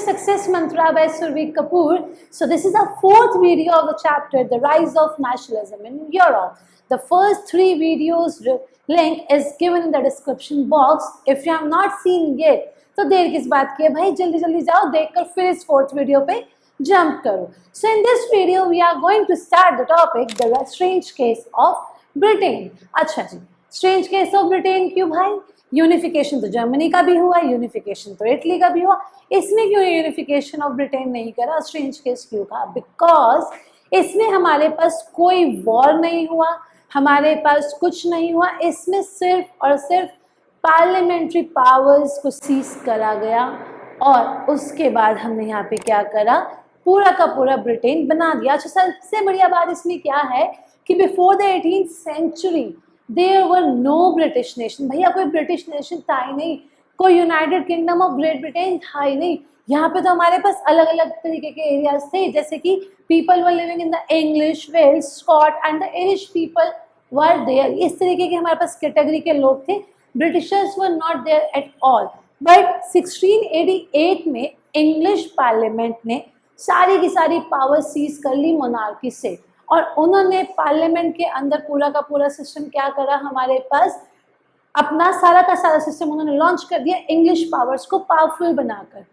Success Mantra by Survi Kapoor. So this is our fourth video of the chapter, The Rise of Nationalism in Europe. The first three videos link is given in the description box. If you have not seen yet, तो देर किस बात की है भाई, जल्दी जल्दी जाओ देखकर फिर इस फोर्थ वीडियो पे जंप करो. So in this video we are going to start the topic, the strange case of Britain. अच्छा जी, strange case of Britain क्यों भाई? यूनिफिकेशन तो जर्मनी का भी हुआ, यूनिफिकेशन तो इटली का भी हुआ, इसमें क्यों यूनिफिकेशन ऑफ ब्रिटेन नहीं करा? स्ट्रेंज केस क्यों कहा? बिकॉज इसमें हमारे पास कोई वॉर नहीं हुआ, हमारे पास कुछ नहीं हुआ, इसमें सिर्फ और सिर्फ पार्लियामेंट्री पावर्स को सीज करा गया और उसके बाद हमने यहाँ पे क्या करा, पूरा का पूरा ब्रिटेन बना दिया. अच्छा, सबसे बढ़िया बात इसमें क्या है कि before the 18th century there were no British nation. भैया कोई ब्रिटिश नेशन था ही नहीं, कोई United Kingdom of Great Britain था ही नहीं. यहाँ पे तो हमारे पास अलग अलग तरीके के एरियाज थे, जैसे कि people were living in the English, Wales, Scot and the Irish people were there. इस तरीके के हमारे पास कैटेगरी के लोग थे. Britishers were not there at all. But 1688 में इंग्लिश पार्लियामेंट ने सारी की सारी पावर सीज कर ली मोनार्की से, और उन्होंने पार्लियामेंट के अंदर पूरा का पूरा सिस्टम क्या करा, हमारे पास अपना सारा का सारा सिस्टम उन्होंने लॉन्च कर दिया इंग्लिश पावर्स को पावरफुल बनाकर.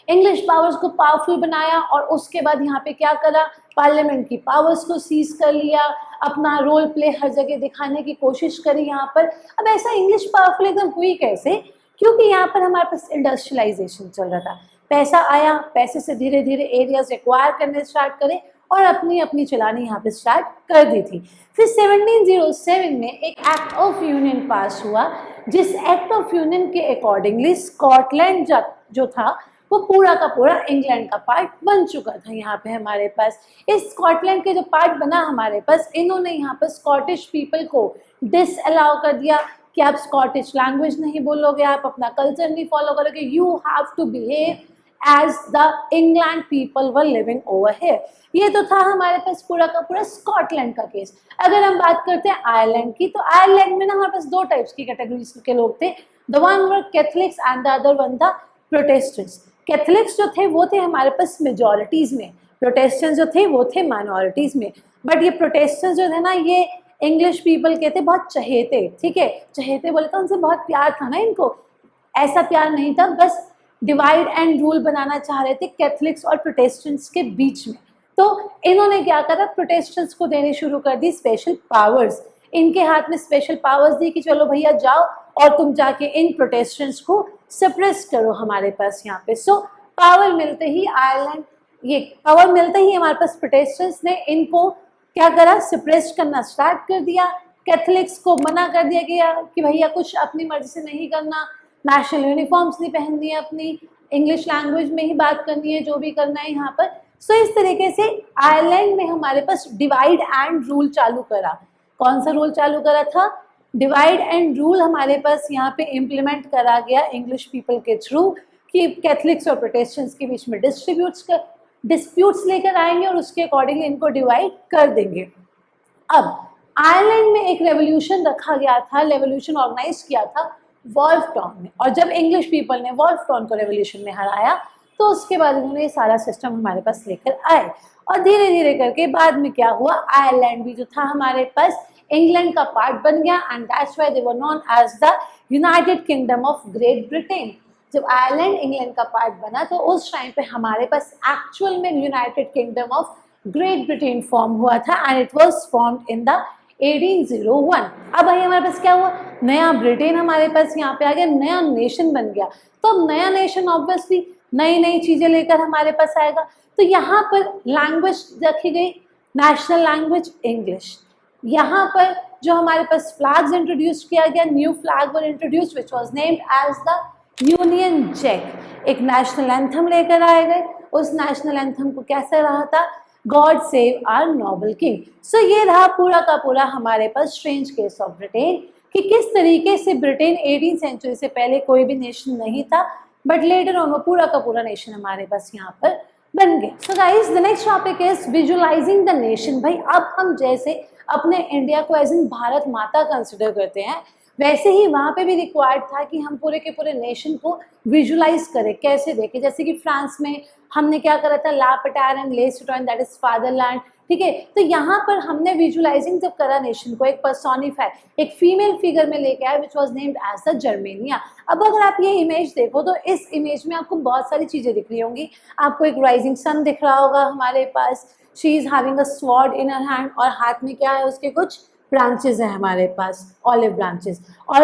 इंग्लिश पावर्स को पावरफुल बनाया और उसके बाद यहाँ पे क्या करा, पार्लियामेंट की पावर्स को सीज कर लिया, अपना रोल प्ले हर जगह दिखाने की कोशिश करी यहाँ पर. अब ऐसा इंग्लिश पावरफुल एकदम हुई कैसे? क्योंकि यहाँ पर हमारे पास इंडस्ट्रियलाइजेशन चल रहा था, पैसा आया, पैसे से धीरे धीरे एरियाज एक्वायर करने स्टार्ट करे और अपनी अपनी चलानी यहाँ पे स्टार्ट कर दी थी. फिर 1707 में एक एक्ट ऑफ यूनियन पास हुआ, जिस एक्ट ऑफ यूनियन के अकॉर्डिंगली स्कॉटलैंड जो था वो पूरा का पूरा इंग्लैंड का पार्ट बन चुका था. यहाँ पे हमारे पास इस स्कॉटलैंड के जो पार्ट बना हमारे पास, इन्होंने यहाँ पर स्कॉटिश पीपल को डिसअलाउ कर दिया कि आप स्कॉटिश लैंग्वेज नहीं बोलोगे, आप अपना कल्चर नहीं फॉलो करोगे, you have to behave as the England people were living over here. ये तो था हमारे पास पूरा का पूरा स्कॉटलैंड का केस. अगर हम बात करते हैं आयरलैंड की, तो आयरलैंड में ना हमारे पास दो टाइप्स की कैटेगरीज के लोग थे. The one were Catholics and the other one the Protestants. Catholics जो थे वो थे हमारे पास मेजॉरिटीज में, प्रोटेस्टेंट्स जो थे वो थे माइनॉरिटीज में. बट ये प्रोटेस्टेंट्स जो थे ना, ये इंग्लिश पीपल के थे बहुत चहेते. ठीक है, चहेते बोले तो उनसे बहुत प्यार था ना इनको. ऐसा प्यार नहीं था, बस डिवाइड एंड रूल बनाना चाह रहे थे कैथलिक्स और प्रोटेस्टेंट्स के बीच में. तो इन्होंने क्या करा, प्रोटेस्टेंट्स को देने शुरू कर दी स्पेशल पावर्स. इनके हाथ में स्पेशल पावर्स दी कि चलो भैया जाओ और तुम जाके इन प्रोटेस्टेंट्स को सप्रेस करो हमारे पास यहाँ पे. सो पावर मिलते ही आयरलैंड, ये पावर मिलते ही हमारे पास प्रोटेस्टेंट्स ने इनको क्या करा, सप्रेस करना स्टार्ट कर दिया. कैथलिक्स को मना कर दिया गया कि भैया कुछ अपनी मर्जी से नहीं करना, नेशनल यूनिफॉर्म्स नहीं पहननी है, अपनी इंग्लिश लैंग्वेज में ही बात करनी है, जो भी करना है यहाँ पर. सो इस तरीके से आयरलैंड में हमारे पास डिवाइड एंड रूल चालू करा. कौन सा रूल चालू करा था? डिवाइड एंड रूल हमारे पास यहाँ पे इम्प्लीमेंट करा गया इंग्लिश पीपल के थ्रू कि कैथलिक्स और प्रोटेस्टेंट्स के बीच में डिस्प्यूट्स लेकर आएंगे और उसके अकॉर्डिंगली इनको डिवाइड कर देंगे. अब आयरलैंड में एक रेवोल्यूशन रखा गया था, रेवोल्यूशन ऑर्गेनाइज किया था वॉल्फ टाउन में, और जब इंग्लिश पीपल ने वॉल्फ टाउन को रेवोल्यूशन में हराया तो उसके बाद उन्होंने ये सारा सिस्टम हमारे पास लेकर आए. और धीरे धीरे करके बाद में क्या हुआ, आयरलैंड भी जो था हमारे पास इंग्लैंड का पार्ट बन गया, and that's why they were known as the United Kingdom of Great Britain. जब आयरलैंड इंग्लैंड का पार्ट बना तो उस टाइम पे हमारे पास एक्चुअल में United Kingdom of Great Britain form हुआ था, and it was formed in the 1801. अब भाई हमारे पास क्या हुआ, नया ब्रिटेन हमारे पास यहाँ पे आ गया, नया नेशन बन गया. तो अब नया नेशन ऑब्वियसली नई नई चीजें लेकर हमारे पास आएगा. तो यहाँ पर लैंग्वेज रखी गई, नेशनल लैंग्वेज इंग्लिश. यहाँ पर जो हमारे पास फ्लैग्स इंट्रोड्यूस किया गया, new flag were introduce which was named as the Union Jack. एक नेशनल एंथम लेकर आए गए. उस नेशनल एंथम को कैसे रहा था, God save our noble king. So ये रहा पूरा का पूरा हमारे पास स्ट्रेंज केस ऑफ ब्रिटेन, कि किस तरीके से ब्रिटेन 18th सेंचुरी से पहले कोई भी नेशन नहीं था, बट लेटर ऑन वो पूरा का पूरा नेशन हमारे पास यहाँ पर बन गया. So guys, the next topic is visualising the nation. भाई अब हम जैसे अपने इंडिया को एज इन भारत माता कंसिडर करते हैं, वैसे ही वहाँ पे भी रिक्वायर्ड था कि हम पूरे के पूरे नेशन को विजुलाइज करें, कैसे देखें। जैसे कि फ्रांस में हमने क्या करा था, ला पटायर एंड ले सिटोइन, दैट इज फादरलैंड, ठीक है। तो यहाँ पर हमने विजुलाइजिंग जब करा नेशन को, एक पर्सोनिफाई, एक फीमेल फिगर में लेके आया, which was named as the Germania. अब अगर आप ये इमेज देखो तो इस इमेज में आपको बहुत सारी चीजें दिख रही होंगी। आपको एक राइजिंग सन दिख रहा होगा हमारे पास, she is having a sword in her hand, और हाथ में क्या है उसके, कुछ ब्रांचेस है हमारे पास, ऑलिव ब्रांचेस। और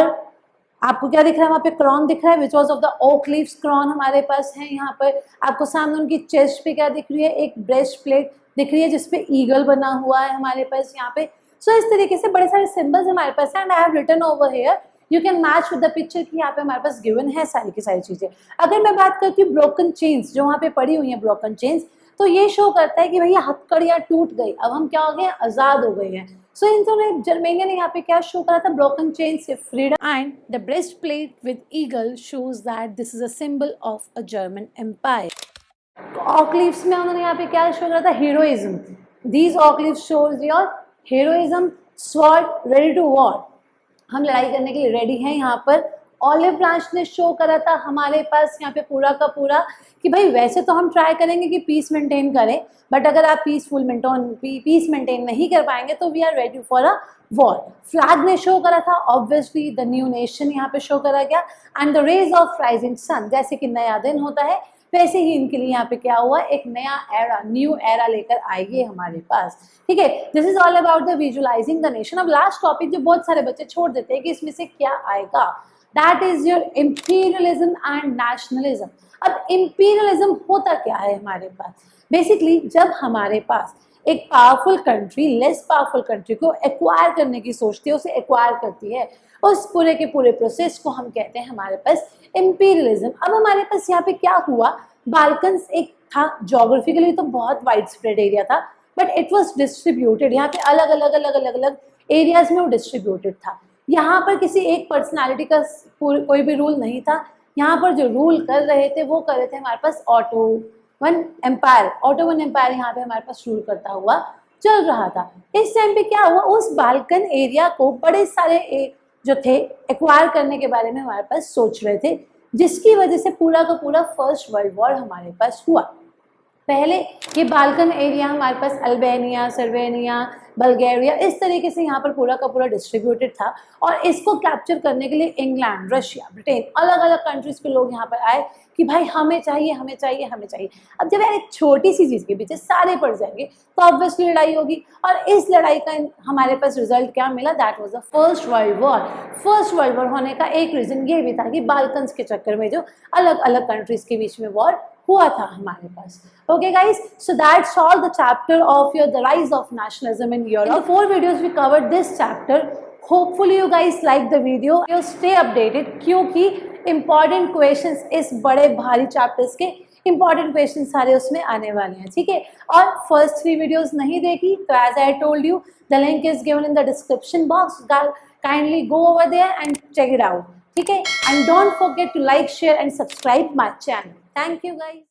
आपको क्या दिख रहा है वहाँ पे, क्रॉन दिख रहा है, which was of the oak leaves crown हमारे पास है। यहाँ पर आपको सामने उनकी चेस्ट पे क्या दिख रही है, एक ब्रेस्ट प्लेट दिख रही है जिसपे ईगल बना हुआ है हमारे पास यहाँ पे। सो इस तरीके से बड़े सारे सिंबल्स हमारे पास है, and I have written over here, you can match with the picture की यहाँ पे हमारे पास गिवन है सारी की सारी चीजें। अगर मैं बात करती हूँ ब्रोकन चेन्स, जो वहाँ पे पड़ी हुई है ब्रोकन चेन्स, तो ये शो करता है कि भैया हथकड़ियाँ टूट गई, अब हम क्या हो गए, आजाद हो गए हैं। सो इन जर्मेनिया ने यहाँ पे क्या शो करा था, ब्रोकन चेन से freedom, and the breast plate with eagle shows that this is a symbol of a German empire. Oak leaves में उन्होंने यहाँ पे क्या शो करा था, heroism, these oak leaves shows your heroism, sword, ready to war, हम लड़ाई करने के लिए रेडी हैं यहाँ पर। ऑलिव ब्रांच ने शो करा था हमारे पास यहाँ पे पूरा का पूरा कि भाई वैसे तो हम ट्राई करेंगे कि पीस मेंटेन करें, बट अगर आप पीस मेंटेन नहीं कर पाएंगे तो we are ready for a war. Flag ने शो करा था ऑब्वियसली द न्यू नेशन यहाँ पे शो करा गया, and the rays of rising sun, जैसे कि नया दिन होता है वैसे ही इनके लिए यहाँ पे क्या हुआ, एक नया एरा, न्यू एरा लेकर आएगी हमारे पास, ठीक है। This is all about the visualising the nation. अब लास्ट टॉपिक जो बहुत सारे बच्चे छोड़ देते हैं कि इसमें से क्या आएगा, that is your imperialism and nationalism. अब इंपीरियलिज्म होता क्या है हमारे पास, बेसिकली जब हमारे पास एक powerful country less powerful country को एक्वायर करने की सोचती है, उसे एक्वायर करती है, उस पूरे के पूरे प्रोसेस को हम कहते हैं हमारे पास इंपीरियलिज्म। अब हमारे पास यहाँ पे क्या हुआ, बाल्कन्स एक था, जोग्राफिकली तो बहुत वाइड स्प्रेड एरिया था, बट इट वॉज डिस्ट्रीब्यूटेड, यहाँ पे अलग अलग एरियाज में वो डिस्ट्रीब्यूटेड था। यहाँ पर किसी एक पर्सनालिटी का कोई भी रूल नहीं था, यहाँ पर जो रूल कर रहे थे वो कर रहे थे हमारे पास ऑटोमन एम्पायर यहाँ पे हमारे पास रूल करता हुआ चल रहा था। इस टाइम पे क्या हुआ, उस बाल्कन एरिया को बड़े सारे जो थे एक्वायर करने के बारे में हमारे पास सोच रहे थे, जिसकी वजह से पूरा का पूरा फर्स्ट वर्ल्ड वॉर हमारे पास हुआ। पहले ये बाल्कन एरिया हमारे पास अल्बानिया, सर्वेनिया, बल्गेरिया, इस तरीके से यहाँ पर पूरा का पूरा डिस्ट्रीब्यूटेड था, और इसको कैप्चर करने के लिए इंग्लैंड, रशिया, ब्रिटेन, अलग अलग कंट्रीज के लोग यहाँ पर आए कि भाई हमें चाहिए हमें चाहिए हमें चाहिए। अब जब यार एक छोटी सी चीज़ के पीछे सारे पड़ जाएंगे तो ऑब्वियसली लड़ाई होगी, और इस लड़ाई का हमारे पास रिजल्ट क्या मिला, that was the first world war. First world war होने का एक रीज़न ये भी था कि बाल्कन्स के चक्कर में जो अलग अलग कंट्रीज के बीच में वॉर हुआ था हमारे पास। Okay guys, so that's all the chapter of the rise of nationalism in Europe. In the 4 videos we covered this chapter. Hopefully you guys like the video. You stay updated क्योंकि important questions इस बड़े भारी chapters के important questions सारे उसमें आने वाले हैं, ठीक है। और first 3 videos नहीं देखी तो as I told you, the link is given in the description box. Kindly go over there and check it out, ठीक है। And don't forget to like, share and subscribe my channel. Thank you guys.